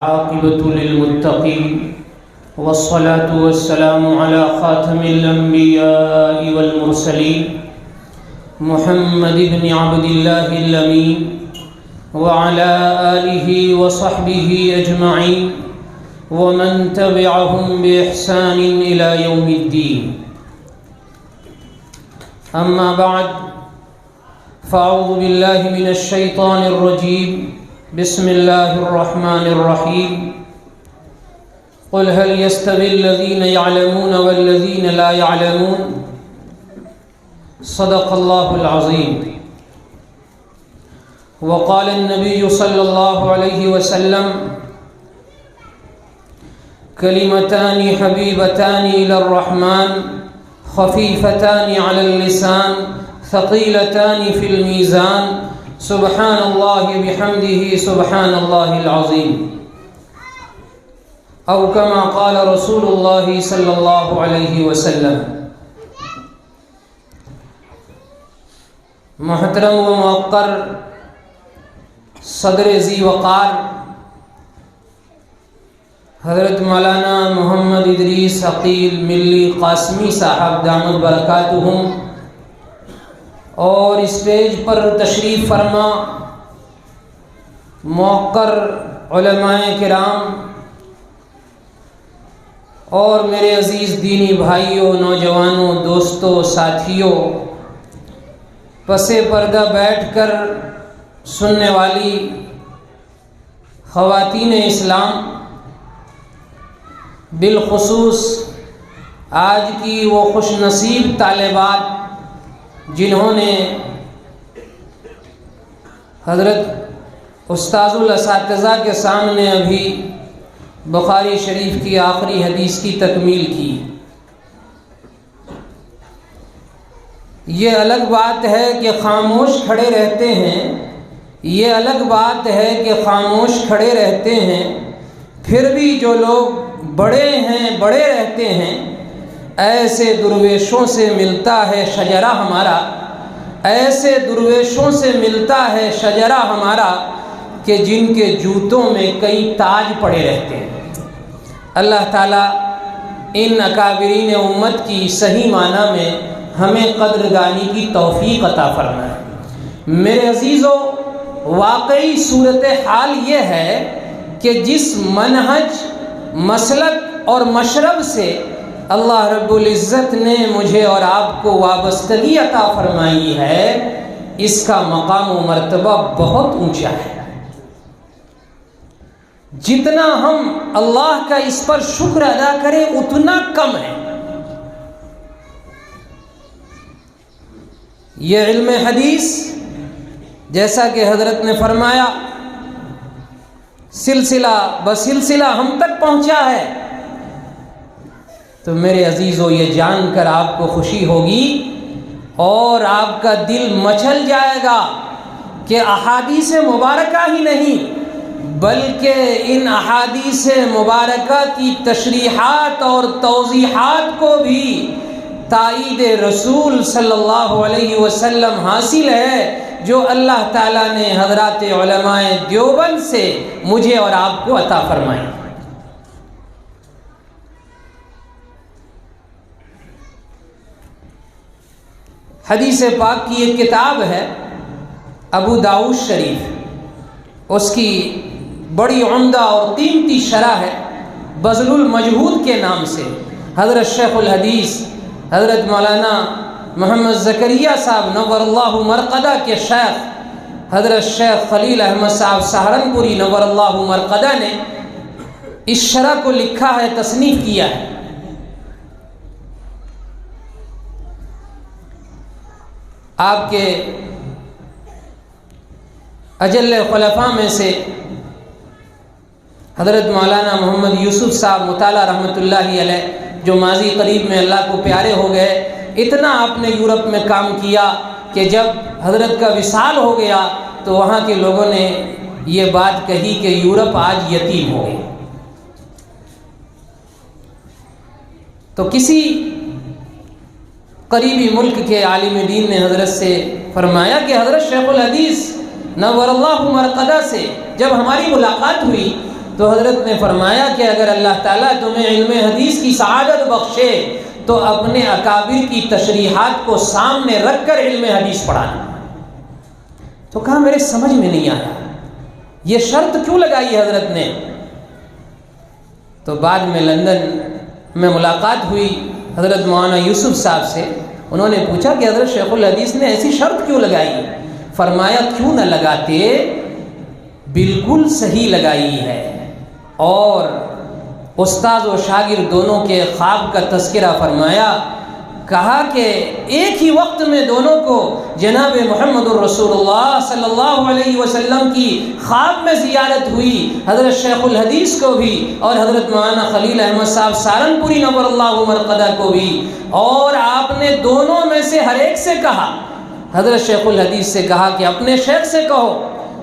عاقبة للمتقين والصلاة والسلام على خاتم الأنبياء والمرسلين محمد بن عبد الله الأمين وعلى آله وصحبه أجمعين ومن تبعهم بإحسان إلى يوم الدين. أما بعد، فأعوذ بالله من الشيطان الرجيم. بسم الله الرحمن الرحيم. قل هل يستوي الذين يعلمون والذين لا يعلمون؟ صدق الله العظيم. وقال النبي صلى الله عليه وسلم: كلمتان حبيبتان إلى الرحمن خفيفتان على اللسان ثقيلتان في الميزان سبحان الله بحمده سبحان الله العظيم، أو كما قال رسول الله صلى الله عليه وسلم. محترم و موقر صدر ذی وقار حضرت مولانا محمد ادریس عقیل ملی قاسمی صاحب دامت برکاتہم، اور اسٹیج پر تشریف فرما موقر علماء کرام اور میرے عزیز دینی بھائیوں، نوجوانوں، دوستوں، ساتھیوں، پس پردہ بیٹھ کر سننے والی خواتین اسلام، بالخصوص آج کی وہ خوش نصیب طالبات جنہوں نے حضرت استاذ الاساتذہ کے سامنے ابھی بخاری شریف کی آخری حدیث کی تکمیل کی. یہ الگ بات ہے کہ خاموش کھڑے رہتے ہیں، یہ الگ بات ہے کہ خاموش کھڑے رہتے ہیں، پھر بھی جو لوگ بڑے ہیں بڑے رہتے ہیں، ایسے درویشوں سے ملتا ہے شجرہ ہمارا، ایسے درویشوں سے ملتا ہے شجرہ ہمارا کہ جن کے جوتوں میں کئی تاج پڑے رہتے ہیں. اللہ تعالیٰ ان اکابرین امت کی صحیح معنی میں ہمیں قدردانی کی توفیق عطا فرمائے. میرے عزیزو، واقعی صورتحال یہ ہے کہ جس منہج، مسلک اور مشرب سے اللہ رب العزت نے مجھے اور آپ کو وابستگی عطا فرمائی ہے، اس کا مقام و مرتبہ بہت اونچا ہے. جتنا ہم اللہ کا اس پر شکر ادا کریں اتنا کم ہے. یہ علم حدیث جیسا کہ حضرت نے فرمایا سلسلہ بسلسلہ ہم تک پہنچا ہے، تو میرے عزیزو یہ جان کر آپ کو خوشی ہوگی اور آپ کا دل مچل جائے گا کہ احادیث مبارکہ ہی نہیں بلکہ ان احادیث مبارکہ کی تشریحات اور توضیحات کو بھی تائید رسول صلی اللہ علیہ وسلم حاصل ہے، جو اللہ تعالیٰ نے حضرات علماء دیوبند سے مجھے اور آپ کو عطا فرمائی. حدیث پاک کی ایک کتاب ہے ابو داؤد شریف، اس کی بڑی عمدہ اور قیمتی شرح ہے بذل المجہود کے نام سے. حضرت شیخ الحدیث حضرت مولانا محمد زکریا صاحب نور اللہ مرقدہ کے شیخ حضرت شیخ خلیل احمد صاحب سہارنپوری نور اللہ مرقدہ نے اس شرح کو لکھا ہے، تصنیف کیا ہے. آپ کے اجل خلفاء میں سے حضرت مولانا محمد یوسف صاحب مطالعہ رحمۃ اللہ علیہ، جو ماضی قریب میں اللہ کو پیارے ہو گئے، اتنا آپ نے یورپ میں کام کیا کہ جب حضرت کا وصال ہو گیا تو وہاں کے لوگوں نے یہ بات کہی کہ یورپ آج یتیم ہو گئی. تو کسی قریبی ملک کے عالم دین نے حضرت سے فرمایا کہ حضرت شیخ الحدیث نور اللہ مرقدہ سے جب ہماری ملاقات ہوئی تو حضرت نے فرمایا کہ اگر اللہ تعالیٰ تمہیں علم حدیث کی سعادت بخشے تو اپنے اکابر کی تشریحات کو سامنے رکھ کر علم حدیث پڑھانا۔ تو کہا میرے سمجھ میں نہیں آیا یہ شرط کیوں لگائی حضرت نے؟ تو بعد میں لندن میں ملاقات ہوئی حضرت مولانا یوسف صاحب سے، انہوں نے پوچھا کہ حضرت شیخ الحدیث نے ایسی شرط کیوں لگائی؟ فرمایا کیوں نہ لگاتے، بالکل صحیح لگائی ہے۔ اور استاد و شاگرد دونوں کے خواب کا تذکرہ فرمایا، کہا کہ ایک ہی وقت میں دونوں کو جناب محمد الرسول اللہ صلی اللہ علیہ وسلم کی خواب میں زیارت ہوئی، حضرت شیخ الحدیث کو بھی اور حضرت مولانا خلیل احمد صاحب سہارنپوری نور اللہ مرقدہ کو بھی، اور آپ نے دونوں میں سے ہر ایک سے کہا، حضرت شیخ الحدیث سے کہا کہ اپنے شیخ سے کہو،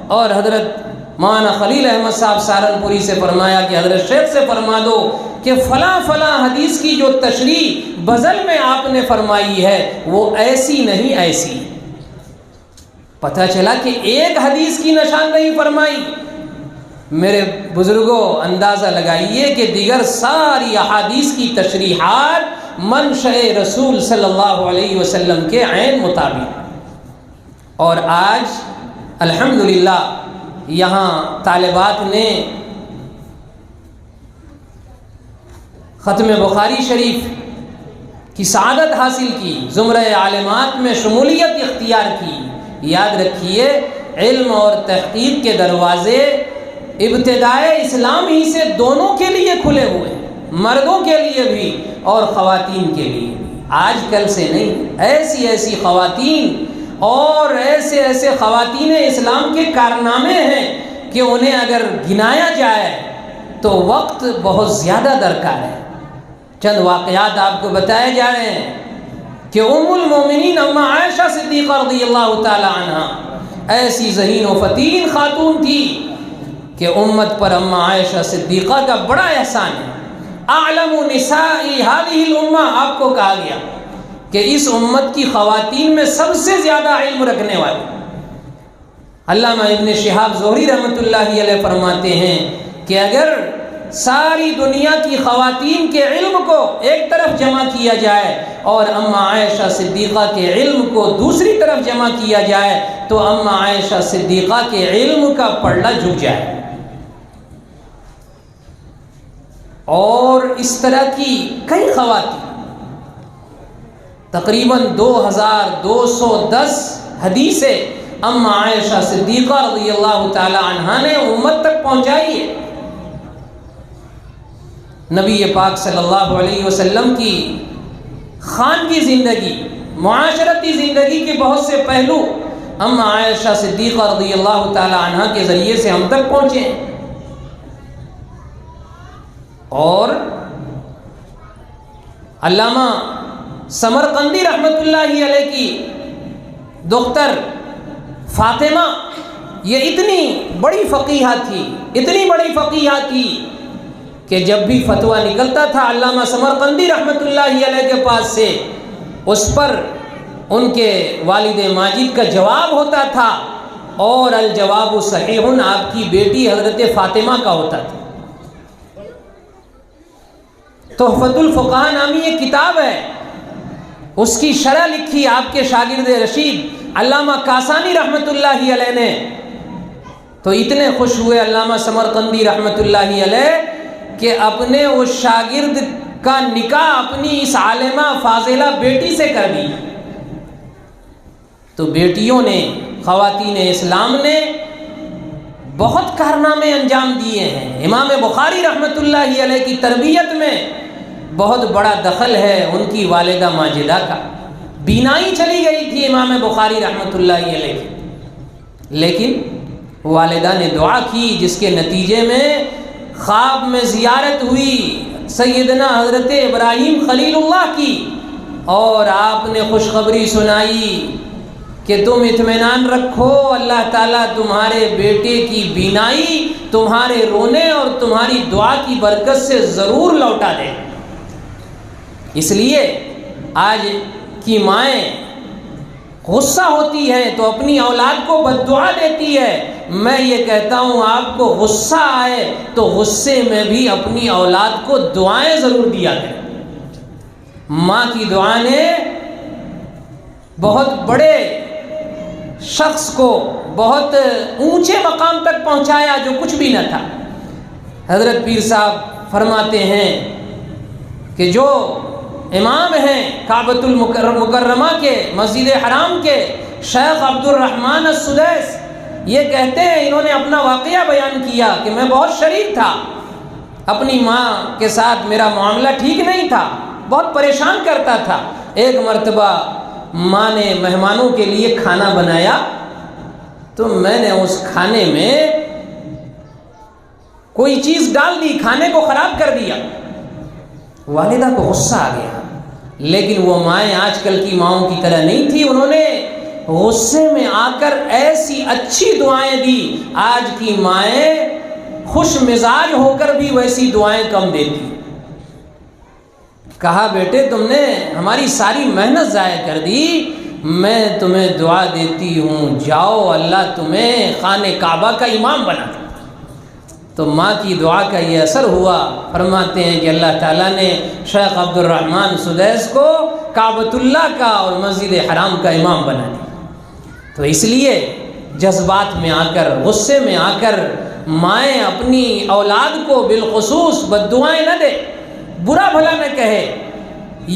اور حضرت مولانا خلیل احمد صاحب سہارنپوری سے فرمایا کہ حضرت شیخ سے فرما دو کہ فلاں فلاں حدیث کی جو تشریح بزل میں آپ نے فرمائی ہے وہ ایسی نہیں ایسی۔ پتہ چلا کہ ایک حدیث کی نشاندہی فرمائی۔ میرے بزرگوں اندازہ لگائیے کہ دیگر ساری احادیث کی تشریحات منشأ رسول صلی اللہ علیہ وسلم کے عین مطابق۔ اور آج الحمدللہ یہاں طالبات نے ختم بخاری شریف کی سعادت حاصل کی، زمرہ عالمات میں شمولیت اختیار کی۔ یاد رکھیے علم اور تحقیق کے دروازے ابتدائے اسلام ہی سے دونوں کے لیے کھلے ہوئے ہیں، مردوں کے لیے بھی اور خواتین کے لیے بھی۔ آج کل سے نہیں، ایسی ایسی خواتین اور ایسے ایسے خواتین اسلام کے کارنامے ہیں کہ انہیں اگر گنایا جائے تو وقت بہت زیادہ درکار ہے۔ چند واقعات آپ کو بتائے جا رہے ہیں کہ ام المومنین اما عائشہ صدیقہ رضی اللہ تعالی عنہ ایسی ذہین و فتین خاتون تھی کہ امت پر اما عائشہ صدیقہ کا بڑا احسان ہے۔ اعلم نساء هذه الامہ، آپ کو کہا گیا کہ اس امت کی خواتین میں سب سے زیادہ علم رکھنے والی۔ علامہ ابن شہاب زہری رحمۃ اللہ علیہ فرماتے ہیں کہ اگر ساری دنیا کی خواتین کے علم کو ایک طرف جمع کیا جائے اور اما عائشہ صدیقہ کے علم کو دوسری طرف جمع کیا جائے تو اما عائشہ صدیقہ کے علم کا پلڑا جھک جائے۔ اور اس طرح کی کئی خواتین، تقریباً 2210 حدیثیں اما عائشہ صدیقہ رضی اللہ تعالی عنہا نے امت تک پہنچائی ہے۔ نبی پاک صلی اللہ علیہ وسلم کی خانگی زندگی، معاشرتی زندگی کے بہت سے پہلو اما عائشہ صدیقہ رضی اللہ تعالی عنہا کے ذریعے سے ہم تک پہنچے ہیں۔ اور علامہ سمرقندی رحمۃ اللہ علیہ کی دختر فاطمہ یہ اتنی بڑی فقیہہ تھی، اتنی بڑی فقیہہ تھی کہ جب بھی فتویٰ نکلتا تھا علامہ سمرقندی رحمۃ اللہ علیہ کے پاس سے، اس پر ان کے والد ماجد کا جواب ہوتا تھا، اور الجواب صحیح آپ کی بیٹی حضرت فاطمہ کا ہوتا تھا۔ تحفۃ الفقہاء نامی ایک کتاب ہے، اس کی شرح لکھی آپ کے شاگرد رشید علامہ کاسانی رحمۃ اللہ علیہ نے۔ تو اتنے خوش ہوئے علامہ سمرقندی رحمۃ اللہ علیہ کہ اپنے اس شاگرد کا نکاح اپنی اس عالمہ فاضلہ بیٹی سے کر دی۔ تو بیٹیوں نے، خواتین اسلام نے بہت کارنامے انجام دیے ہیں۔ امام بخاری رحمۃ اللہ علیہ کی تربیت میں بہت بڑا دخل ہے ان کی والدہ ماجدہ کا۔ بینائی چلی گئی تھی امام بخاری رحمۃ اللہ علیہ کی، لیکن والدہ نے دعا کی جس کے نتیجے میں خواب میں زیارت ہوئی سیدنا حضرت ابراہیم خلیل اللہ کی، اور آپ نے خوشخبری سنائی کہ تم اطمینان رکھو، اللہ تعالیٰ تمہارے بیٹے کی بینائی تمہارے رونے اور تمہاری دعا کی برکت سے ضرور لوٹا دے۔ اس لیے آج کی مائیں غصہ ہوتی ہے تو اپنی اولاد کو بد دعا دیتی ہے، میں یہ کہتا ہوں آپ کو غصہ آئے تو غصے میں بھی اپنی اولاد کو دعائیں ضرور دیا کریں۔ ماں کی دعا نے بہت بڑے شخص کو بہت اونچے مقام تک پہنچایا جو کچھ بھی نہ تھا۔ حضرت پیر صاحب فرماتے ہیں کہ جو امام ہیں کعبۃ المکرمہ کے، مسجد حرام کے، شیخ عبد الرحمن السدیس، یہ کہتے ہیں، انہوں نے اپنا واقعہ بیان کیا کہ میں بہت شریف تھا، اپنی ماں کے ساتھ میرا معاملہ ٹھیک نہیں تھا، بہت پریشان کرتا تھا۔ ایک مرتبہ ماں نے مہمانوں کے لیے کھانا بنایا تو میں نے اس کھانے میں کوئی چیز ڈال دی، کھانے کو خراب کر دیا۔ والدہ کو غصہ آ گیا، لیکن وہ مائیں آج کل کی ماؤں کی طرح نہیں تھی، انہوں نے غصے میں آ کر ایسی اچھی دعائیں دی۔ آج کی مائیں خوش مزاج ہو کر بھی ویسی دعائیں کم دیتی۔ کہا بیٹے تم نے ہماری ساری محنت ضائع کر دی، میں تمہیں دعا دیتی ہوں، جاؤ اللہ تمہیں خانہ کعبہ کا امام بنا دے۔ تو ماں کی دعا کا یہ اثر ہوا۔ فرماتے ہیں کہ اللہ تعالیٰ نے شیخ عبد الرحمن سدیس کو کعبۃ اللہ کا اور مسجد حرام کا امام بنا دیا۔ تو اس لیے جذبات میں آ کر، غصے میں آ کر مائیں اپنی اولاد کو بالخصوص بددعائیں نہ دے، برا بھلا نہ کہے،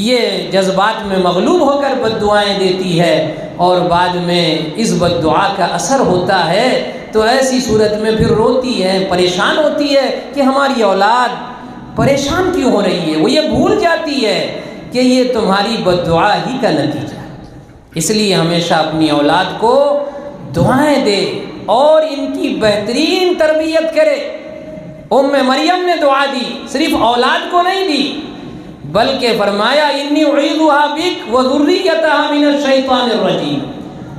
یہ جذبات میں مغلوب ہو کر بددعائیں دیتی ہے اور بعد میں اس بددعا کا اثر ہوتا ہے تو ایسی صورت میں پھر روتی ہے، پریشان ہوتی ہے کہ ہماری اولاد پریشان کیوں ہو رہی ہے۔ وہ یہ بھول جاتی ہے کہ یہ تمہاری بددعا ہی کا نتیجہ ہے۔ اس لیے ہمیشہ اپنی اولاد کو دعائیں دے اور ان کی بہترین تربیت کرے۔ مریم نے دعا دی، صرف اولاد کو نہیں دی بلکہ فرمایا انی اعیذھا بک وذریتھا من الشیطان الرجیم۔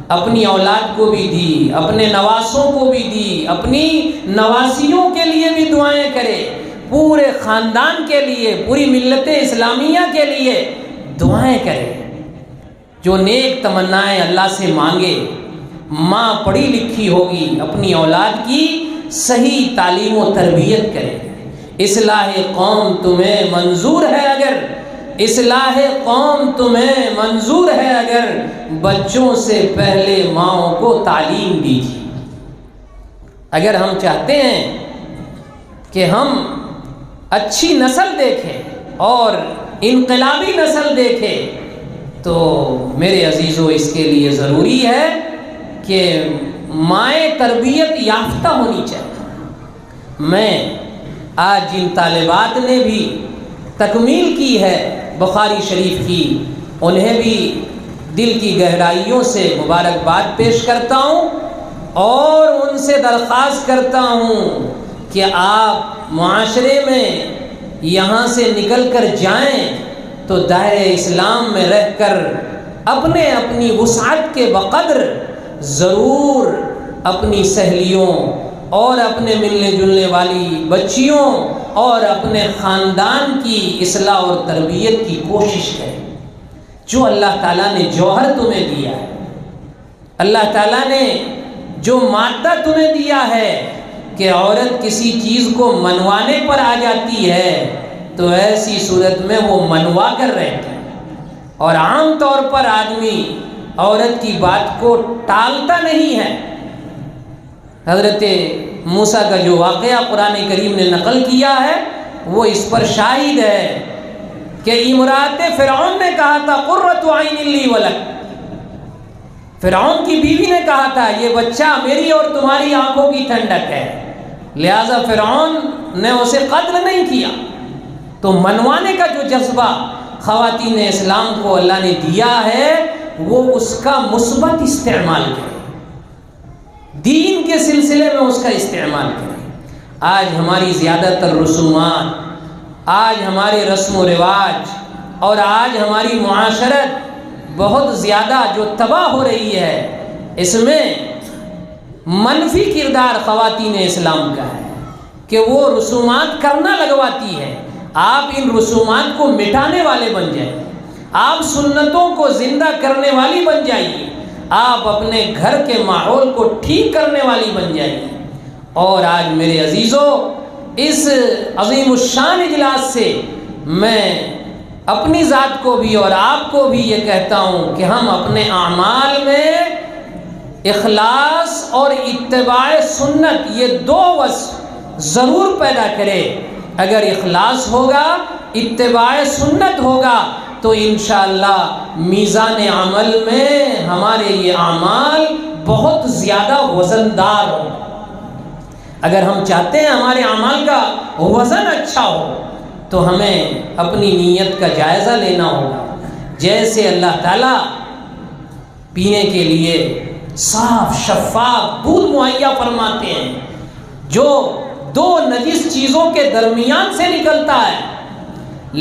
اپنی اولاد کو بھی دی، اپنے نواسوں کو بھی دی، اپنی نواسیوں کے لیے بھی دعائیں کرے، پورے خاندان کے لیے، پوری ملت اسلامیہ کے لیے دعائیں کرے۔ جو نیک تمنائیں اللہ سے مانگے، ماں پڑھی لکھی ہوگی، اپنی اولاد کی صحیح تعلیم و تربیت کرے۔ اصلاح قوم تمہیں منظور ہے اگر، اصلاح قوم تمہیں منظور ہے اگر، بچوں سے پہلے ماؤں کو تعلیم دیجیے۔ اگر ہم چاہتے ہیں کہ ہم اچھی نسل دیکھیں اور انقلابی نسل دیکھیں تو میرے عزیزو اس کے لیے ضروری ہے کہ مائیں تربیت یافتہ ہونی چاہیے۔ میں آج جن طالبات نے بھی تکمیل کی ہے بخاری شریف کی، انہیں بھی دل کی گہرائیوں سے مبارکباد پیش کرتا ہوں اور ان سے درخواست کرتا ہوں کہ آپ معاشرے میں یہاں سے نکل کر جائیں تو دائرہ اسلام میں رہ کر اپنی وسعت کے بقدر ضرور اپنی سہیلیوں اور اپنے ملنے جلنے والی بچیوں اور اپنے خاندان کی اصلاح اور تربیت کی کوشش کریں۔ جو اللہ تعالیٰ نے جوہر تمہیں دیا ہے، اللہ تعالیٰ نے جو مادہ تمہیں دیا ہے کہ عورت کسی چیز کو منوانے پر آ جاتی ہے تو ایسی صورت میں وہ منوا کر رہتا ہے، اور عام طور پر آدمی عورت کی بات کو ٹالتا نہیں ہے۔ حضرت موسیٰ کا جو واقعہ قرآن کریم نے نقل کیا ہے وہ اس پر شاہد ہے کہ امرأت فرعون نے کہا تھا قرۃ عین لی ولک، فرعون کی بیوی نے کہا تھا یہ بچہ میری اور تمہاری آنکھوں کی ٹھنڈک ہے، لہذا فرعون نے اسے قتل نہیں کیا۔ تو منوانے کا جو جذبہ خواتین اسلام کو اللہ نے دیا ہے وہ اس کا مثبت استعمال کرے، دین کے سلسلے میں اس کا استعمال کرے۔ آج ہماری زیادہ تر رسومات، آج ہمارے رسم و رواج اور آج ہماری معاشرت بہت زیادہ جو تباہ ہو رہی ہے، اس میں منفی کردار خواتین اسلام کا ہے کہ وہ رسومات کرنا لگواتی ہے۔ آپ ان رسومات کو مٹانے والے بن جائیں، آپ سنتوں کو زندہ کرنے والی بن جائیے، آپ اپنے گھر کے ماحول کو ٹھیک کرنے والی بن جائیے۔ اور آج میرے عزیزو، اس عظیم الشان اجلاس سے میں اپنی ذات کو بھی اور آپ کو بھی یہ کہتا ہوں کہ ہم اپنے اعمال میں اخلاص اور اتباع سنت، یہ دو وصف ضرور پیدا کرے۔ اگر اخلاص ہوگا، اتباع سنت ہوگا، تو انشاءاللہ میزان عمل میں ہمارے یہ اعمال بہت زیادہ وزندار ہوں۔ اگر ہم چاہتے ہیں ہمارے اعمال کا وزن اچھا ہو تو ہمیں اپنی نیت کا جائزہ لینا ہوگا۔ جیسے اللہ تعالیٰ پینے کے لیے صاف شفاف دودھ مہیا فرماتے ہیں جو دو نجس چیزوں کے درمیان سے نکلتا ہے،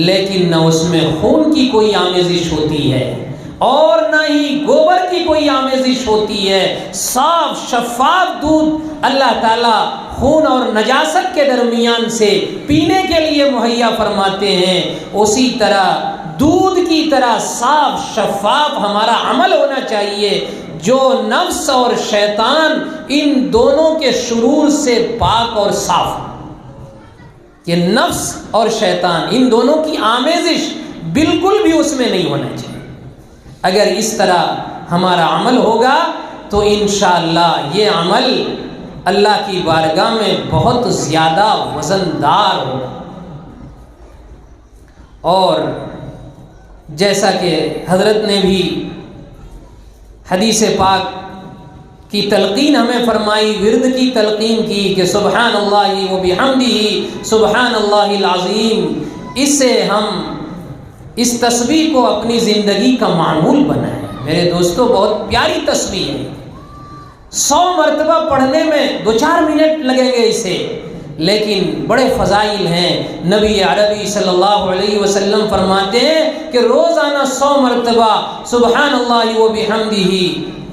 لیکن نہ اس میں خون کی کوئی آمیزش ہوتی ہے اور نہ ہی گوبر کی کوئی آمیزش ہوتی ہے، صاف شفاف دودھ اللہ تعالیٰ خون اور نجاست کے درمیان سے پینے کے لیے مہیا فرماتے ہیں۔ اسی طرح دودھ کی طرح صاف شفاف ہمارا عمل ہونا چاہیے، جو نفس اور شیطان ان دونوں کے شرور سے پاک اور صاف ہو۔ کہ نفس اور شیطان ان دونوں کی آمیزش بالکل بھی اس میں نہیں ہونا چاہیے۔ اگر اس طرح ہمارا عمل ہوگا تو انشاءاللہ یہ عمل اللہ کی بارگاہ میں بہت زیادہ وزندار ہوگا۔ اور جیسا کہ حضرت نے بھی حدیث پاک کی تلقین ہمیں فرمائی، ورد کی تلقین کی کہ سبحان اللہ و بحمدہ سبحان اللہ العظیم، اس سے ہم اس تسبیح کو اپنی زندگی کا معمول بنائیں۔ میرے دوستو، بہت پیاری تسبیح ہے، 100 مرتبہ پڑھنے میں 2-4 منٹ لگیں گے اسے، لیکن بڑے فضائل ہیں۔ نبی عربی صلی اللہ علیہ وسلم فرماتے ہیں کہ روزانہ 100 مرتبہ سبحان اللہ و بحمدہ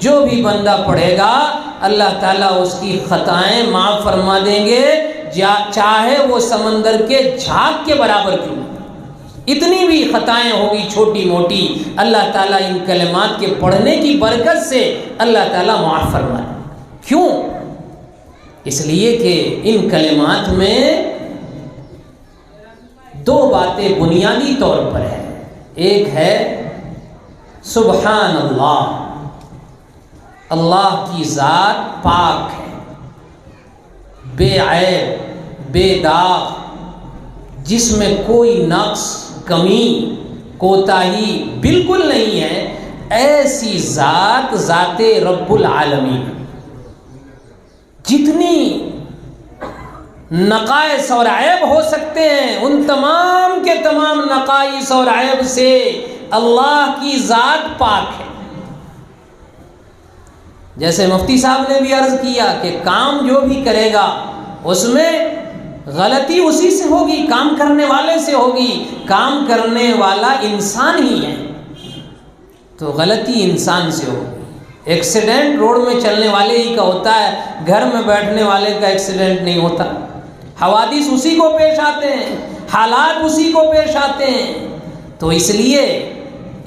جو بھی بندہ پڑھے گا، اللہ تعالیٰ اس کی خطائیں معاف فرما دیں گے، چاہے وہ سمندر کے جھاگ کے برابر کیوں۔ اتنی بھی خطائیں ہوگی چھوٹی موٹی، اللہ تعالیٰ ان کلمات کے پڑھنے کی برکت سے اللہ تعالیٰ معاف فرما دیں۔ کیوں؟ اس لیے کہ ان کلمات میں 2 باتیں بنیادی طور پر ہے۔ ایک ہے سبحان اللہ، اللہ کی ذات پاک ہے، بے عیب بے داغ، جس میں کوئی نقص کمی کوتاہی بالکل نہیں ہے۔ ایسی ذات ذات رب العالمین، جتنی نقائص اور عیب ہو سکتے ہیں ان تمام کے تمام نقائص اور عیب سے اللہ کی ذات پاک ہے۔ جیسے مفتی صاحب نے بھی عرض کیا کہ کام جو بھی کرے گا اس میں غلطی اسی سے ہوگی، کام کرنے والے سے ہوگی، کام کرنے والا انسان ہی ہے تو غلطی انسان سے ہوگی۔ ایکسیڈنٹ روڈ میں چلنے والے ہی کا ہوتا ہے، گھر میں بیٹھنے والے کا ایکسیڈنٹ نہیں ہوتا۔ حوادث اسی کو پیش آتے ہیں، حالات اسی کو پیش آتے ہیں۔ تو اس لیے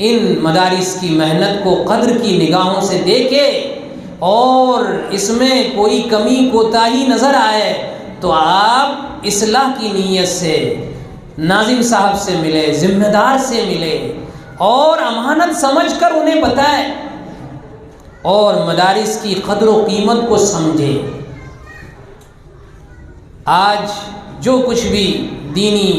ان مدارس کی محنت کو قدر کی نگاہوں سے دیکھے، اور اس میں کوئی کمی کوتاہی نظر آئے تو آپ اصلاح کی نیت سے ناظم صاحب سے ملے، ذمہ دار سے ملے اور امانت سمجھ کر انہیں بتائیں اور مدارس کی قدر و قیمت کو سمجھے۔ آج جو کچھ بھی دینی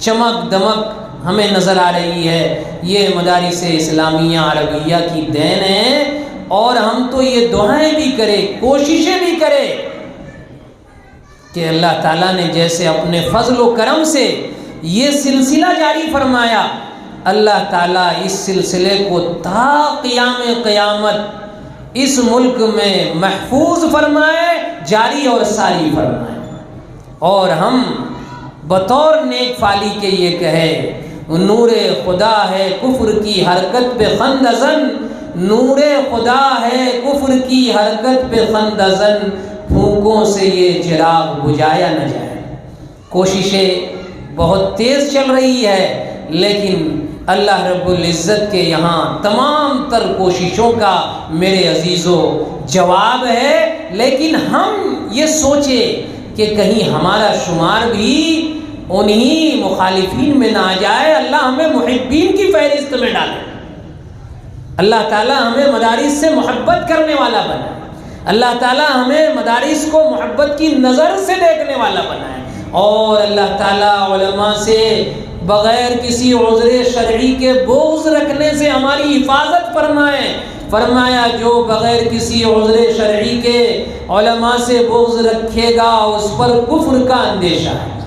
چمک دمک ہمیں نظر آ رہی ہے یہ مدارس اسلامیہ عربیہ کی دین ہے، اور ہم تو یہ دعائیں بھی کریں، کوششیں بھی کریں کہ اللہ تعالیٰ نے جیسے اپنے فضل و کرم سے یہ سلسلہ جاری فرمایا، اللہ تعالیٰ اس سلسلے کو تا قیام قیامت اس ملک میں محفوظ فرمائے، جاری اور ساری فرمائے، اور ہم بطور نیک فالی کے یہ کہے نور خدا ہے کفر کی حرکت پہ خندزن، نور خدا ہے کفر کی حرکت پہ خندزن، پھونکوں سے یہ چراغ بجھایا نہ جائے۔ کوششیں بہت تیز چل رہی ہے، لیکن اللہ رب العزت کے یہاں تمام تر کوششوں کا میرے عزیزو جواب ہے، لیکن ہم یہ سوچیں کہ کہیں ہمارا شمار بھی انہی مخالفین میں نہ آ جائے۔ اللہ ہمیں محبین کی فہرست میں ڈالے، اللہ تعالیٰ ہمیں مدارس سے محبت کرنے والا بنائے، اللہ تعالیٰ ہمیں مدارس کو محبت کی نظر سے دیکھنے والا بنائے، اور اللہ تعالیٰ علماء سے بغیر کسی عذر شرعی کے بغض رکھنے سے ہماری حفاظت فرمائے۔ فرمایا جو بغیر کسی عذر شرعی کے علماء سے بغض رکھے گا اس پر کفر کا اندیشہ ہے،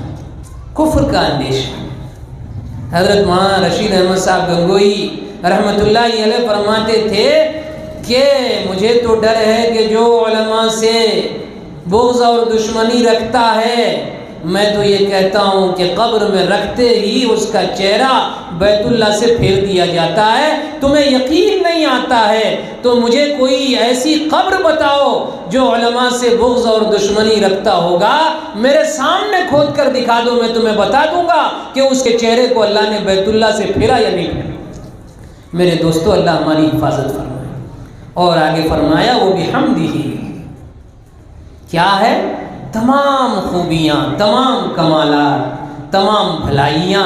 کفر کا اندیشہ۔ حضرت مولانا رشید احمد صاحب گنگوئی رحمۃ اللہ علیہ فرماتے تھے کہ مجھے تو ڈر ہے کہ جو علماء سے بغض اور دشمنی رکھتا ہے، میں تو یہ کہتا ہوں کہ قبر میں رکھتے ہی اس کا چہرہ بیت اللہ سے پھیر دیا جاتا ہے۔ تمہیں یقین نہیں آتا ہے تو مجھے کوئی ایسی قبر بتاؤ جو علماء سے بغض اور دشمنی رکھتا ہوگا، میرے سامنے کھود کر دکھا دو، میں تمہیں بتا دوں گا کہ اس کے چہرے کو اللہ نے بیت اللہ سے پھیرا یا نہیں پھیرا۔ میرے دوستو، اللہ ہماری حفاظت فرمائے۔ اور آگے فرمایا وہ بحمدہ، کیا ہے؟ تمام خوبیاں، تمام کمالات، تمام بھلائیاں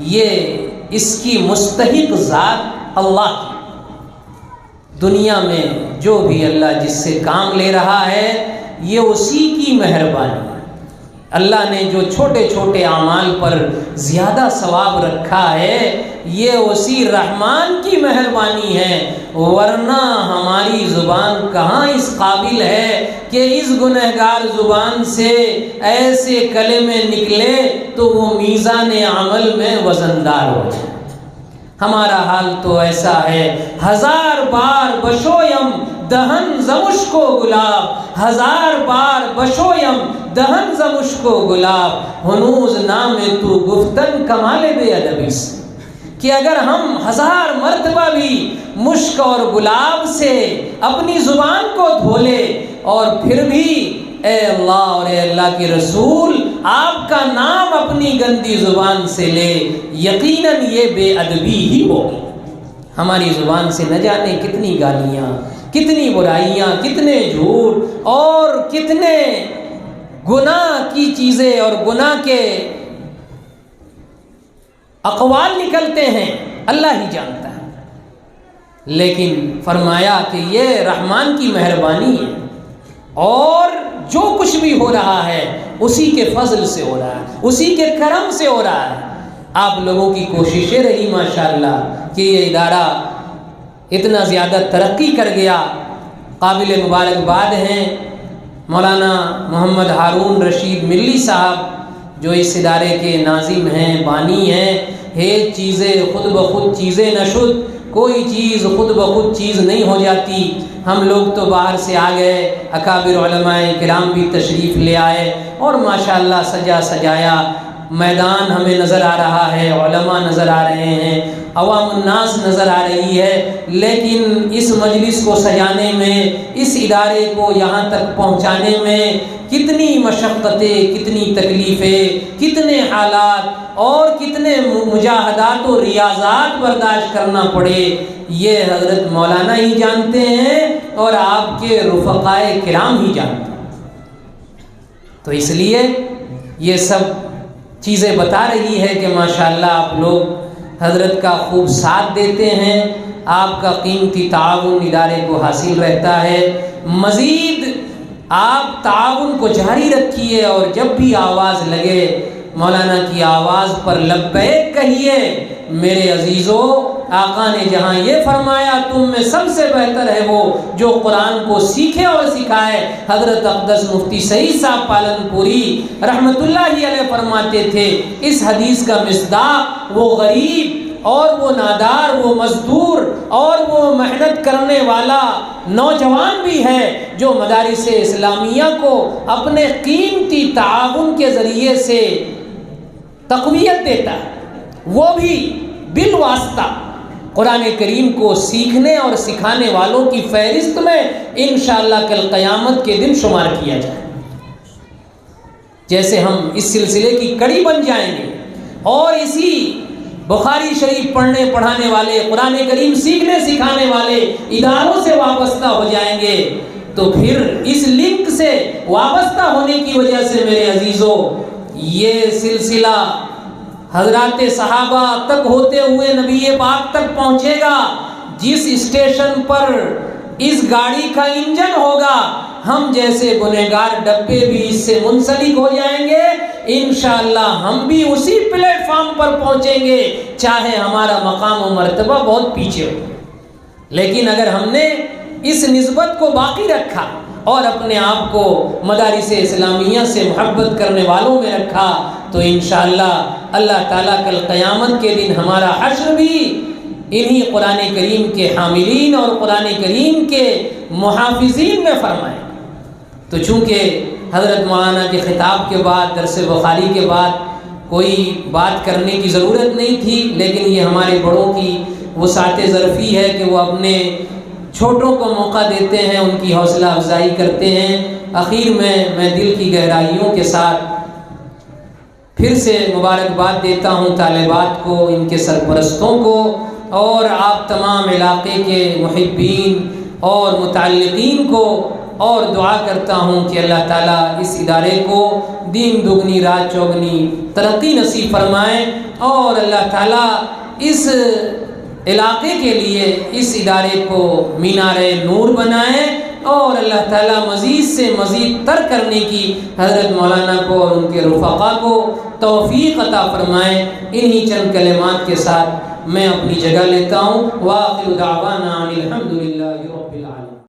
یہ اس کی مستحق ذات اللہ کی۔ دنیا میں جو بھی اللہ جس سے کام لے رہا ہے یہ اسی کی مہربانی ہے۔ اللہ نے جو چھوٹے چھوٹے اعمال پر زیادہ ثواب رکھا ہے یہ اسی رحمان کی مہربانی ہے، ورنہ ہماری زبان کہاں اس قابل ہے کہ اس گنہگار زبان سے ایسے کلمے نکلے تو وہ میزان عمل میں وزندار ہو جائے۔ ہمارا حال تو ایسا ہے، ہزار بار بشویم دہن زمش کو گلاب، ہزار بار بشویم دہن زمش کو گلاب، ہنوز نام تو گفتن کمال بے ادبی سے، کہ اگر ہم ہزار مرتبہ بھی مشک اور گلاب سے اپنی زبان کو دھو لے اور پھر بھی اے اللہ اور اے اللہ کے رسول آپ کا نام اپنی گندی زبان سے لے، یقیناً یہ بے ادبی ہی ہوگی۔ ہماری زبان سے نہ جانے کتنی گالیاں، کتنی برائیاں، کتنے جھوٹ اور کتنے گناہ کی چیزیں اور گناہ کے اقوال نکلتے ہیں، اللہ ہی جانتا ہے۔ لیکن فرمایا کہ یہ رحمان کی مہربانی ہے اور جو کچھ بھی ہو رہا ہے اسی کے فضل سے ہو رہا ہے، اسی کے کرم سے ہو رہا ہے۔ آپ لوگوں کی کوششیں رہی ماشاءاللہ کہ یہ ادارہ اتنا زیادہ ترقی کر گیا، قابل مبارکباد ہیں مولانا محمد ہارون رشید ملی صاحب جو اس ادارے کے ناظم ہیں، بانی ہیں۔ یہ چیزیں خود بخود چیزیں نہ شد، کوئی چیز خود بخود چیز نہیں ہو جاتی۔ ہم لوگ تو باہر سے آ گئے، اکابر علماء کرام بھی تشریف لے آئے اور ماشاءاللہ سجا سجایا میدان ہمیں نظر آ رہا ہے، علماء نظر آ رہے ہیں، عوام الناس نظر آ رہی ہے، لیکن اس مجلس کو سجانے میں، اس ادارے کو یہاں تک پہنچانے میں کتنی مشقتیں، کتنی تکلیفیں، کتنے حالات اور کتنے مجاہدات و ریاضات برداشت کرنا پڑے، یہ حضرت مولانا ہی جانتے ہیں اور آپ کے رفقائے کرام ہی جانتے ہیں۔ تو اس لیے یہ سب چیزیں بتا رہی ہے کہ ماشاءاللہ آپ لوگ حضرت کا خوب ساتھ دیتے ہیں، آپ کا قیمتی تعاون ادارے کو حاصل رہتا ہے۔ مزید آپ تعاون کو جاری رکھیے اور جب بھی آواز لگے مولانا کی آواز پر لبیک کہیے۔ میرے عزیزو، آقا نے جہاں یہ فرمایا تم میں سب سے بہتر ہے وہ جو قرآن کو سیکھے اور سکھائے، حضرت اقدس مفتی سعید صاحب پالن پوری رحمت اللہ علیہ فرماتے تھے اس حدیث کا مصداق وہ غریب اور وہ نادار، وہ مزدور اور وہ محنت کرنے والا نوجوان بھی ہے جو مدارس اسلامیہ کو اپنے قیمتی تعاون کے ذریعے سے تقویت دیتا ہے، وہ بھی بالواسطہ قرآن کریم کو سیکھنے اور سکھانے والوں کی فہرست میں انشاءاللہ کل قیامت کے دن شمار کیا جائے۔ جیسے ہم اس سلسلے کی کڑی بن جائیں گے اور اسی بخاری شریف پڑھنے پڑھانے والے، قرآن کریم سیکھنے سکھانے والے اداروں سے وابستہ ہو جائیں گے، تو پھر اس لنک سے وابستہ ہونے کی وجہ سے میرے عزیزو یہ سلسلہ حضرات صحابہ تک ہوتے ہوئے نبی پاک تک پہنچے گا۔ جس اسٹیشن پر اس گاڑی کا انجن ہوگا، ہم جیسے گنہگار ڈبے بھی اس سے منسلک ہو جائیں گے، انشاءاللہ ہم بھی اسی پلیٹ فارم پر پہنچیں گے، چاہے ہمارا مقام و مرتبہ بہت پیچھے ہو۔ لیکن اگر ہم نے اس نسبت کو باقی رکھا اور اپنے آپ کو مدارس اسلامیہ سے محبت کرنے والوں میں رکھا، تو انشاءاللہ اللہ تعالیٰ کل قیامت کے دن ہمارا حشر بھی انہی قرآن کریم کے حاملین اور قرآن کریم کے محافظین میں فرمائے۔ تو چونکہ حضرت مولانا کے خطاب کے بعد، درس بخاری کے بعد کوئی بات کرنے کی ضرورت نہیں تھی، لیکن یہ ہمارے بڑوں کی وسعت ظرفی ہے کہ وہ اپنے چھوٹوں کو موقع دیتے ہیں، ان کی حوصلہ افزائی کرتے ہیں۔ اخیر میں دل کی گہرائیوں کے ساتھ پھر سے مبارکباد دیتا ہوں طالبات کو، ان کے سرپرستوں کو، اور آپ تمام علاقے کے محبین اور متعلقین کو، اور دعا کرتا ہوں کہ اللہ تعالیٰ اس ادارے کو دین دگنی رات چوگنی ترقی نصیب فرمائے، اور اللہ تعالیٰ اس علاقے کے لیے اس ادارے کو مینار نور بنائے، اور اللہ تعالیٰ مزید سے مزید تر کرنے کی حضرت مولانا کو اور ان کے رفقا کو توفیق عطا فرمائے۔ انہی چند کلمات کے ساتھ میں اپنی جگہ لیتا ہوں۔ وآخر دعوانا الحمدللہ۔